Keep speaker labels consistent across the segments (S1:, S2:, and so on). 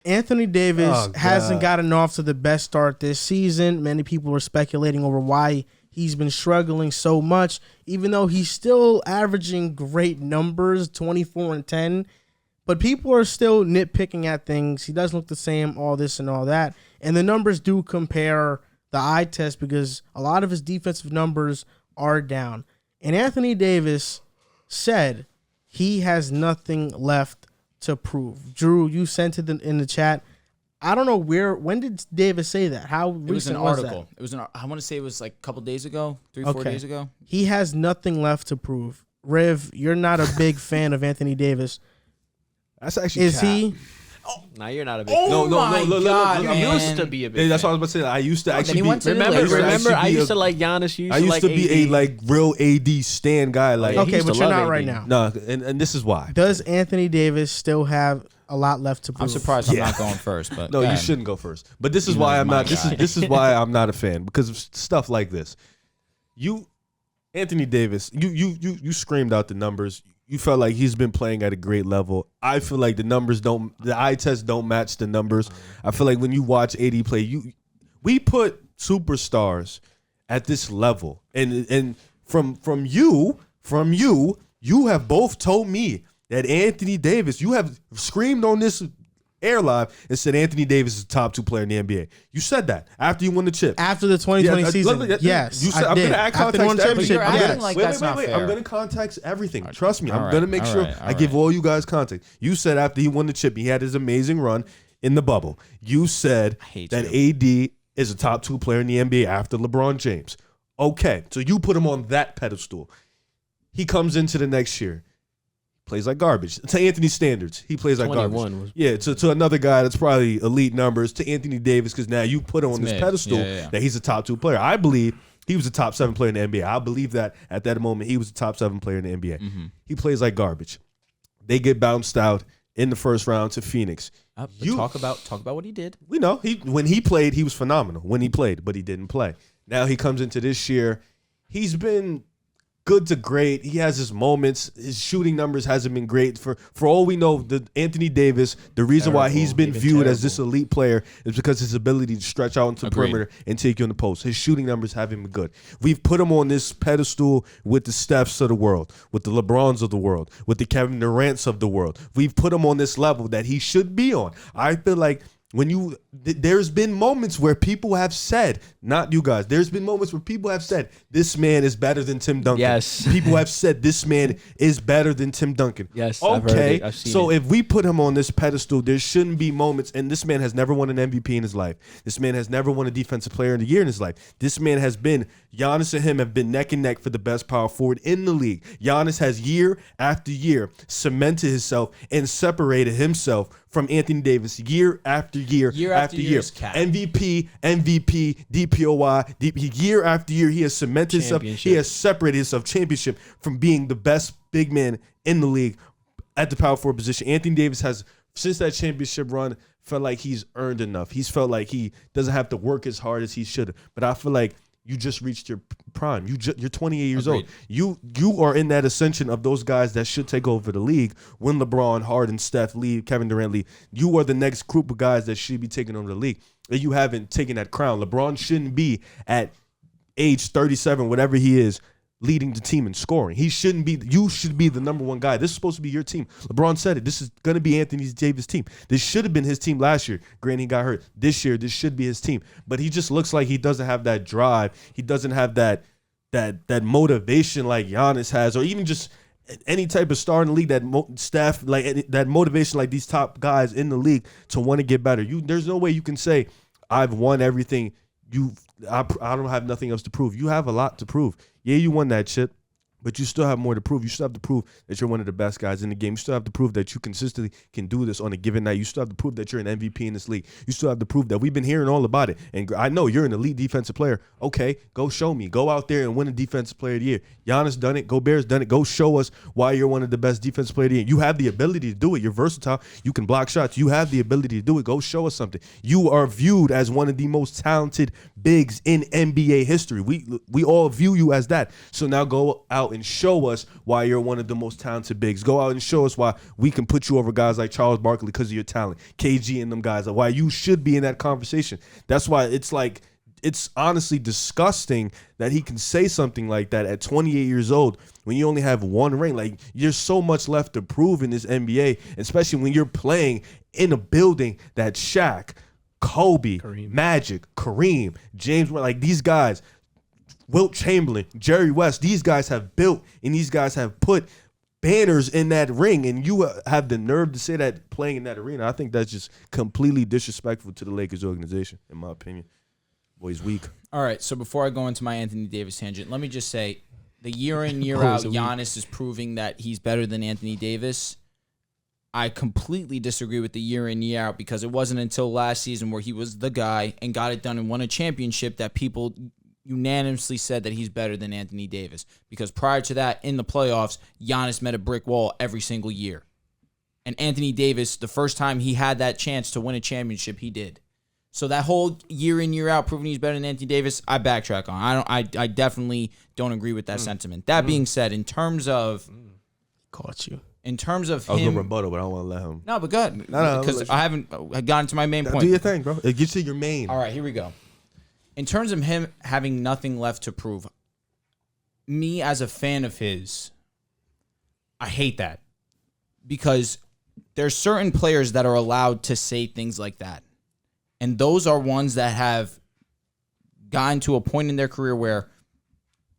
S1: Anthony Davis hasn't gotten off to the best start this season. Many people are speculating over why he's been struggling so much, even though he's still averaging great numbers, 24 and 10. But people are still nitpicking at things. He doesn't look the same, all this and all that. And the numbers do compare the eye test because a lot of his defensive numbers are down. And Anthony Davis said he has nothing left to prove. Drew, you sent it in the chat. I don't know when did Davis say that? How recent was an article?
S2: It was I want to say it was like a couple days ago, 3-4 days ago.
S1: He has nothing left to prove. Riv, you're not a big fan of Anthony Davis.
S3: That's actually
S1: he?
S4: Oh, now you're not a big.
S2: Oh my God!
S4: You used to be a big.
S3: That's what I was about to say. I used to actually be.
S4: Remember, I used to like Giannis.
S3: I used to be a real AD stan guy. Like,
S1: okay, but you're not right now.
S3: No, and this is why.
S1: Does Anthony Davis still have a lot left to prove?
S2: I'm surprised I'm not going first, but
S3: no, you shouldn't go first. But this is why I'm not. This is why I'm not a fan, because of stuff like this. Anthony Davis, you screamed out the numbers. You felt like he's been playing at a great level. I feel like the eye test don't match the numbers. I feel like when you watch AD play, we put superstars at this level, and from you, you have both told me that Anthony Davis, you have screamed on this air live and said Anthony Davis is the top 2 player in the NBA. You said that after you won the chip.
S1: After the 2020 season. Yes,
S3: you said, I'm going to add context to everything.
S2: Wait.
S3: I'm going to context everything. Trust me. I'm going to make sure I give all you guys context. You said after he won the chip, he had his amazing run in the bubble. You said that AD is a top 2 player in the NBA after LeBron James. Okay, so you put him on that pedestal. He comes into the next year. Plays like garbage. To Anthony's standards, he plays like garbage. To another guy that's probably elite numbers. To Anthony Davis, because now you put him on this pedestal that he's a top 2 player. I believe he was a top 7 player in the NBA. I believe that at that moment he was a top 7 player in the NBA. Mm-hmm. He plays like garbage. They get bounced out in the first round to Phoenix.
S2: Talk about what he did.
S3: We know when he played, he was phenomenal. When he played, but he didn't play. Now he comes into this year. He's been good to great. He has his moments. His shooting numbers hasn't been great. For all we know, the Anthony Davis, the reason why he's been viewed as this elite player is because his ability to stretch out into the perimeter and take you in the post. His shooting numbers haven't been good. We've put him on this pedestal with the Stephs of the world, with the LeBrons of the world, with the Kevin Durant's of the world. We've put him on this level that he should be on. I feel like there's been moments where people have said, not you guys, there's been moments where people have said, this man is better than Tim Duncan.
S4: Yes.
S3: People have said, this man is better than Tim Duncan.
S4: Yes,
S3: okay,
S4: I've seen
S3: so
S4: it.
S3: if we put him on this pedestal, there shouldn't be moments, and this man has never won an MVP in his life. This man has never won a Defensive Player of the Year in his life. This man has been, Giannis and him have been neck and neck for the best power forward in the league. Giannis has year after year cemented himself and separated himself from Anthony Davis year after year after year. MVP, DPOY, year after year, he has cemented himself. He has separated himself, championship, from being the best big man in the league at the power forward position. Anthony Davis has, since that championship run, felt like he's earned enough. He's felt like he doesn't have to work as hard as he should have. But I feel like you just reached your prime. You're 28 years old. You are in that ascension of those guys that should take over the league when LeBron, Harden, Steph leave, Kevin Durant leave. You are the next group of guys that should be taking over the league. And you haven't taken that crown. LeBron shouldn't be at age 37, whatever he is, leading the team in scoring. He shouldn't be. You should be the number 1 guy. This is supposed to be your team. LeBron said it. This is going to be Anthony Davis' team. This should have been his team last year. Granted, he got hurt. This year, this should be his team. But he just looks like he doesn't have that drive. He doesn't have that motivation like Giannis has, or even just any type of star in the league that motivation like these top guys in the league to want to get better. There's no way you can say I've won everything. I don't have nothing else to prove. You have a lot to prove. Yeah, you won that chip, but you still have more to prove. You still have to prove that you're one of the best guys in the game. You still have to prove that you consistently can do this on a given night. You still have to prove that you're an MVP in this league. You still have to prove that we've been hearing all about it. And I know you're an elite defensive player. Okay, go show me. Go out there and win a Defensive Player of the Year. Giannis done it. Gobert's done it. Go show us why you're one of the best Defensive Player of the Year. You have the ability to do it. You're versatile. You can block shots. You have the ability to do it. Go show us something. You are viewed as one of the most talented bigs in NBA history. We all view you as that. So now go out out and show us why you're one of the most talented bigs. Go out and show us why we can put you over guys like Charles Barkley because of your talent, KG and them guys, why you should be in that conversation. That's why it's like, it's honestly disgusting that he can say something like that at 28 years old when you only have one ring. Like, there's so much left to prove in this NBA, especially when you're playing in a building that Shaq, Kobe, Magic, Kareem, James, like these guys, Wilt Chamberlain, Jerry West, these guys have built and these guys have put banners in that ring, and you have the nerve to say that playing in that arena. I think that's just completely disrespectful to the Lakers organization, in my opinion. Boy's weak.
S2: All right, so before I go into my Anthony Davis tangent, let me just say the year in, year out, Giannis is proving that he's better than Anthony Davis. I completely disagree with the year in, year out, because it wasn't until last season where he was the guy and got it done and won a championship that people unanimously said that he's better than Anthony Davis. Because prior to that, in the playoffs, Giannis met a brick wall every single year. And Anthony Davis, the first time he had that chance to win a championship, he did. So that whole year in, year out proving he's better than Anthony Davis, I backtrack on. I definitely don't agree with that sentiment. That being said, in terms of
S1: caught you.
S2: In terms of him,
S3: I was going to rebuttal, but I don't want to let him.
S2: No, but go ahead. No, because I haven't gotten to my main point.
S3: Do your thing, bro. It gets to your main.
S2: All right, here we go. In terms of him having nothing left to prove, me as a fan of his, I hate that. Because there's certain players that are allowed to say things like that. And those are ones that have gotten to a point in their career where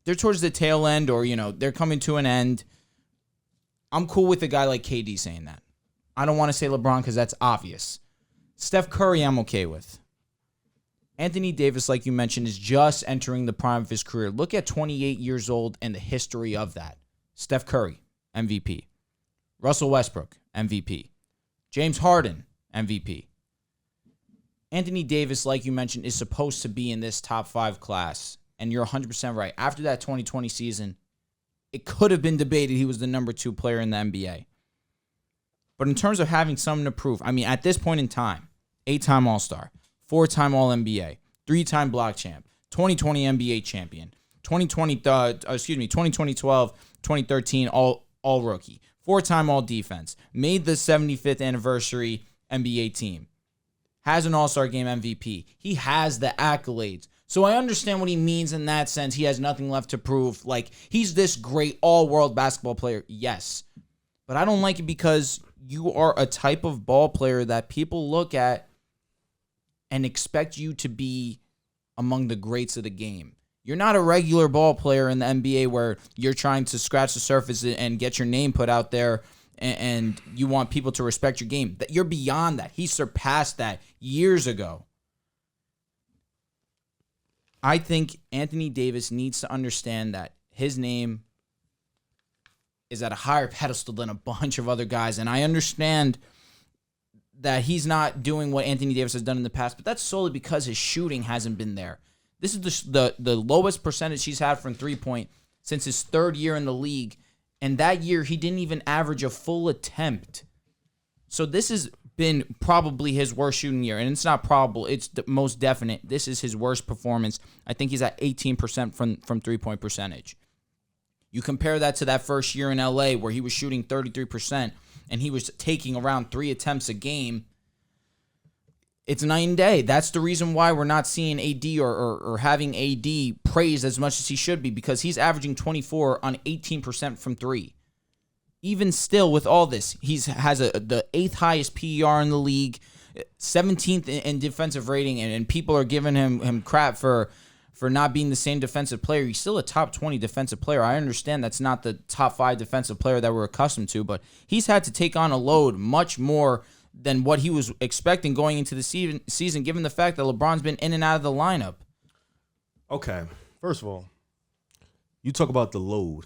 S2: they're towards the tail end, or, they're coming to an end. I'm cool with a guy like KD saying that. I don't want to say LeBron because that's obvious. Steph Curry, I'm okay with. Anthony Davis, like you mentioned, is just entering the prime of his career. Look at 28 years old and the history of that. Steph Curry, MVP. Russell Westbrook, MVP. James Harden, MVP. Anthony Davis, like you mentioned, is supposed to be in this top 5 class. And you're 100% right. After that 2020 season, it could have been debated he was the number 2 player in the NBA. But in terms of having something to prove, I mean, at this point in time, 8-time All-Star, 4-time All-NBA, 3-time block champ, 2020 NBA champion, 2012, 2013 All-Rookie, 4-time All-Defense, made the 75th anniversary NBA team, has an All-Star Game MVP. He has the accolades. So I understand what he means in that sense. He has nothing left to prove. Like, he's this great all-world basketball player. Yes. But I don't like it because you are a type of ball player that people look at and expect you to be among the greats of the game. You're not a regular ball player in the NBA where you're trying to scratch the surface and get your name put out there and you want people to respect your game. You're beyond that. He surpassed that years ago. I think Anthony Davis needs to understand that his name is at a higher pedestal than a bunch of other guys. And I understand that he's not doing what Anthony Davis has done in the past, but that's solely because his shooting hasn't been there. This is the lowest percentage he's had from three-point since his 3rd year in the league. And that year, he didn't even average a full attempt. So this has been probably his worst shooting year. And it's not probable. It's the most definite. This is his worst performance. I think he's at 18% from three-point percentage. You compare that to that first year in LA where he was shooting 33% and he was taking around 3 attempts a game. It's night and day. That's the reason why we're not seeing AD or having AD praised as much as he should be, because he's averaging 24 on 18% from 3. Even still, with all this, he has the 8th highest PER in the league, 17th in defensive rating, and people are giving him crap for not being the same defensive player. He's still a top 20 defensive player. I understand that's not the top 5 defensive player that we're accustomed to, but he's had to take on a load much more than what he was expecting going into the season, given the fact that LeBron's been in and out of the lineup.
S3: Okay, first of all, you talk about the load.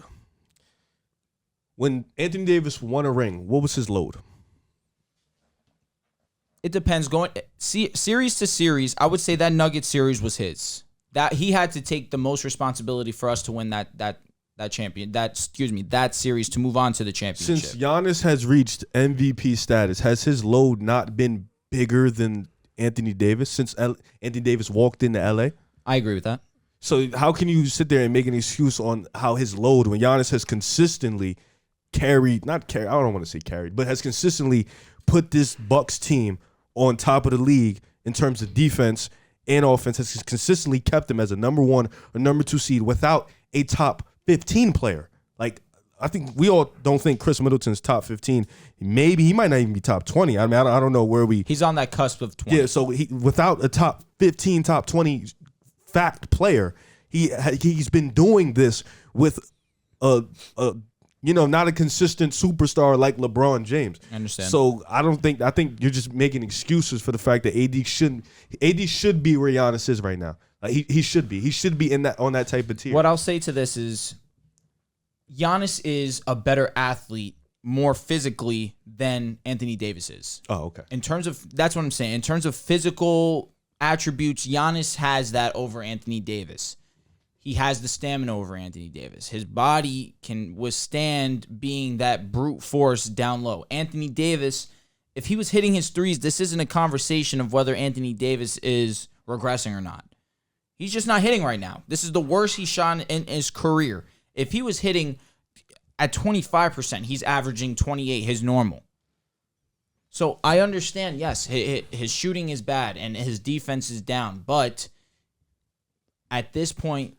S3: When Anthony Davis won a ring, what was his load?
S2: It depends. Series to series, I would say that Nuggets series was his. That he had to take the most responsibility for us to win that series to move on to the championship.
S3: Since Giannis has reached MVP status, has his load not been bigger than Anthony Davis since Anthony Davis walked into LA?
S2: I agree with that.
S3: So how can you sit there and make an excuse on how his load when Giannis has consistently I don't want to say carried, but has consistently put this Bucks team on top of the league in terms of defense and offense, has consistently kept them as a number 1 or number 2 seed without a top 15 player. Like, I think we all don't think Chris Middleton's top 15. Maybe he might not even be top 20. I mean, I don't know where
S2: He's on that cusp of 20.
S3: Yeah, so without a top 15, top 20 fact player, he's been doing this with not a consistent superstar like LeBron James.
S2: I understand.
S3: So I think you're just making excuses for the fact that AD should be where Giannis is right now. Like he should be. He should be on that type of tier.
S2: What I'll say to this is Giannis is a better athlete more physically than Anthony Davis is.
S3: Oh, okay.
S2: That's what I'm saying. In terms of physical attributes, Giannis has that over Anthony Davis. He has the stamina over Anthony Davis. His body can withstand being that brute force down low. Anthony Davis, if he was hitting his threes, this isn't a conversation of whether Anthony Davis is regressing or not. He's just not hitting right now. This is the worst he's shot in his career. If he was hitting at 25%, he's averaging 28, his normal. So I understand, yes, his shooting is bad and his defense is down, but at this point,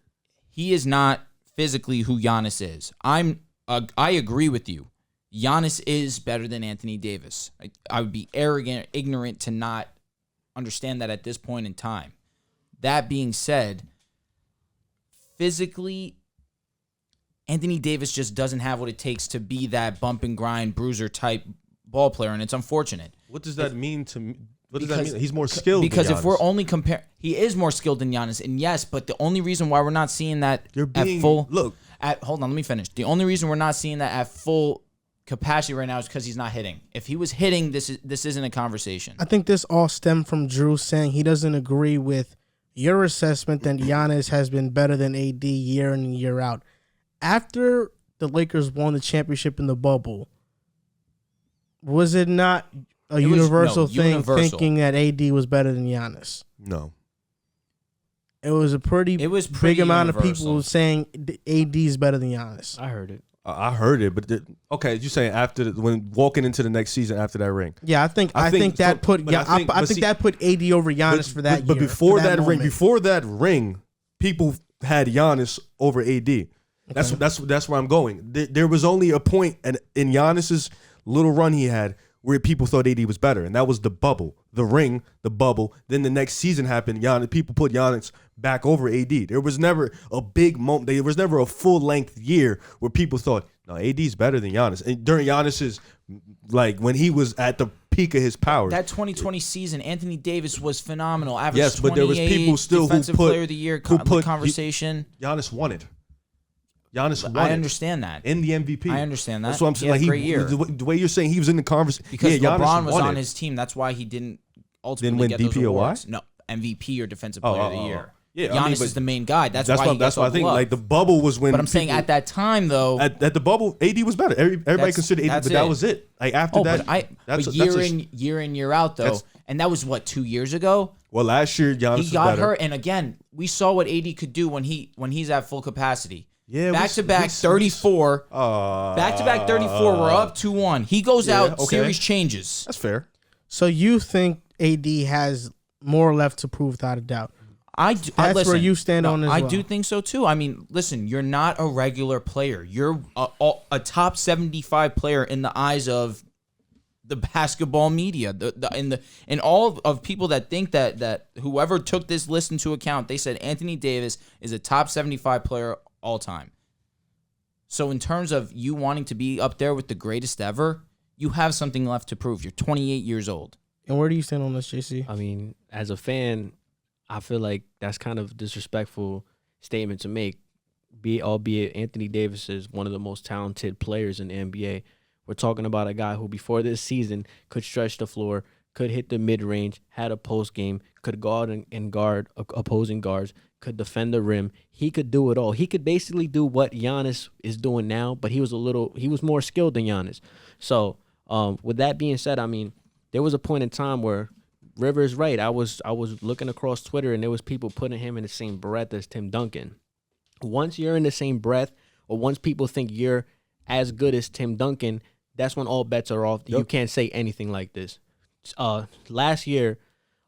S2: he is not physically who Giannis is. I agree with you. Giannis is better than Anthony Davis. I would be ignorant to not understand that at this point in time. That being said, physically, Anthony Davis just doesn't have what it takes to be that bump and grind bruiser type ball player, and it's unfortunate.
S3: What does that mean to me? What does that mean? He's more skilled
S2: because
S3: than Giannis.
S2: If we're only he is more skilled than Giannis, and yes, but the only reason why we're not seeing that hold on, let me finish. The only reason we're not seeing that at full capacity right now is because he's not hitting. If he was hitting, this isn't a conversation.
S1: I think this all stemmed from Drew saying he doesn't agree with your assessment that Giannis has been better than AD year in and year out. After the Lakers won the championship in the bubble, was it not universal thinking that AD was better than Giannis?
S3: No.
S1: It was a pretty big amount of people saying AD is better than Giannis.
S4: I heard it.
S3: I heard it, but okay, you're saying when walking into the next season after that ring.
S1: Yeah, I think that put AD over Giannis for that year.
S3: But before that ring, people had Giannis over AD. That's where I'm going. There was only a point in Giannis's little run he had where people thought AD was better, and that was the bubble, the ring, the bubble. Then the next season happened. People put Giannis back over AD. There was never a big moment. There was never a full length year where people thought, no, AD's better than Giannis. And during Giannis's, like when he was at the peak of his powers,
S2: that 2020 season, Anthony Davis was phenomenal. Averaged 28,
S3: but there was people still
S2: defensive
S3: who put
S2: player of the year conversation.
S3: Giannis won it.
S2: I understand that.
S3: In the MVP.
S2: I understand that.
S3: That's what I'm saying.
S2: He had a great year.
S3: The way you're saying he was in the conversation.
S2: Because LeBron was on his team. That's why he didn't ultimately get those awards. No, MVP or Defensive Player of the Year. Yeah, Giannis is the main guy. That's why I think
S3: like the bubble was when.
S2: But I'm saying at that time though,
S3: at the bubble, AD was better. Everybody considered AD, but that was it. Like after that,
S2: but year in year out though, and that was what 2 years ago.
S3: Well, last year Giannis
S2: he got hurt, and again we saw what AD could do when he's at full capacity. Yeah, back-to-back 34. Back-to-back 34. We're up 2-1. He goes out. Okay. Series changes.
S3: That's fair.
S1: So you think AD has more left to prove, without a doubt? That's where you stand on as well.
S2: I do think so too. I mean, listen, you're not a regular player. You're a top 75 player in the eyes of the basketball media, and all of people that think that whoever took this list into account, they said Anthony Davis is a top 75 player all time. So in terms of you wanting to be up there with the greatest ever, you have something left to prove. You're 28 years old.
S1: And where do you stand on this, JC?
S4: I mean, as a fan, I feel like that's kind of a disrespectful statement to make. Albeit Anthony Davis is one of the most talented players in the NBA. We're talking about a guy who before this season could stretch the floor, could hit the mid-range, had a post game, could guard and guard opposing guards, could defend the rim. He could do it all. He could basically do what Giannis is doing now, but he was more skilled than Giannis. So with that being said, I mean, there was a point in time where Rivers right. I was looking across Twitter, and there was people putting him in the same breath as Tim Duncan. Once you're in the same breath, or once people think you're as good as Tim Duncan, that's when all bets are off. Yep. You can't say anything like this. Last year,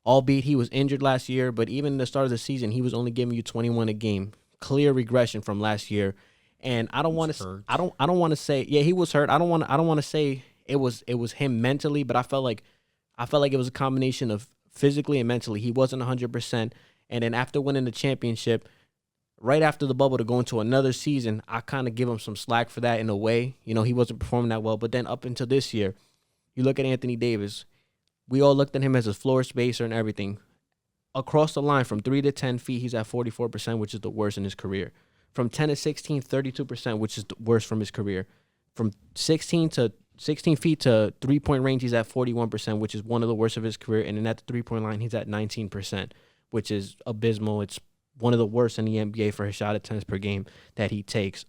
S4: albeit he was injured last year, but even in the start of the season, he was only giving you 21 a game. Clear regression from last year. And I don't want to I don't want to say he was hurt. I don't want to say it was him mentally, but I felt like it was a combination of physically and mentally. He wasn't 100%. And then after winning the championship, right after the bubble to go into another season, I kind of give him some slack for that in a way. You know, he wasn't performing that well. But then up until this year, you look at Anthony Davis. We all looked at him as a floor spacer and everything. Across the line, from 3 to 10 feet, he's at 44%, which is the worst in his career. From 10 to 16, 32%, which is the worst from his career. From 16 feet to three-point range, he's at 41%, which is one of the worst of his career. And then at the three-point line, he's at 19%, which is abysmal. It's one of the worst in the NBA for his shot attempts per game that he takes.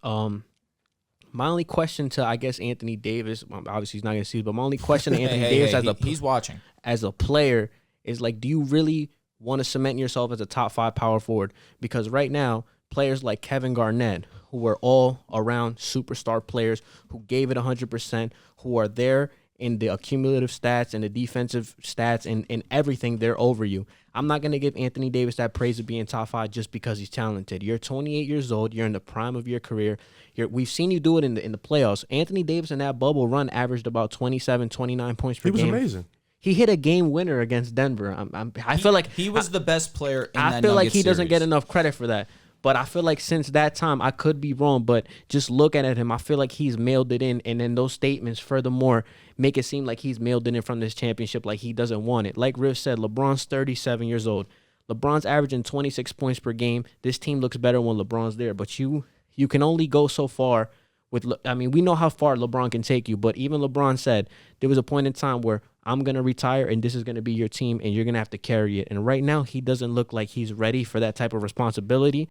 S4: My only question to, I guess, Anthony Davis, obviously he's not going to see it, but my only question to Anthony Davis
S2: he's watching
S4: as a player is, like, do you really want to cement yourself as a top 5 power forward? Because right now, players like Kevin Garnett, who were all around superstar players, who gave it 100%, who are there in the accumulative stats and the defensive stats and everything, they're over you. I'm not going to give Anthony Davis that praise of being top 5 just because he's talented. You're 28 years old. You're in the prime of your career. We've seen you do it in the playoffs. Anthony Davis in that bubble run averaged about 27, 29 points per game.
S3: He was amazing.
S4: He hit a game winner against Denver. I feel like
S2: he was the best player in that
S4: I feel like he
S2: Nuggets
S4: doesn't
S2: series.
S4: get enough credit for that. But I feel like since that time, I could be wrong, but just looking at him, I feel like he's mailed it in. And then those statements, furthermore, make it seem like he's mailed it in from this championship like he doesn't want it. Like Riv said, LeBron's 37 years old. LeBron's averaging 26 points per game. This team looks better when LeBron's there. But you can only go so far with, I mean, we know how far LeBron can take you. But even LeBron said there was a point in time where I'm going to retire and this is going to be your team and you're going to have to carry it. And right now, he doesn't look like he's ready for that type of responsibility.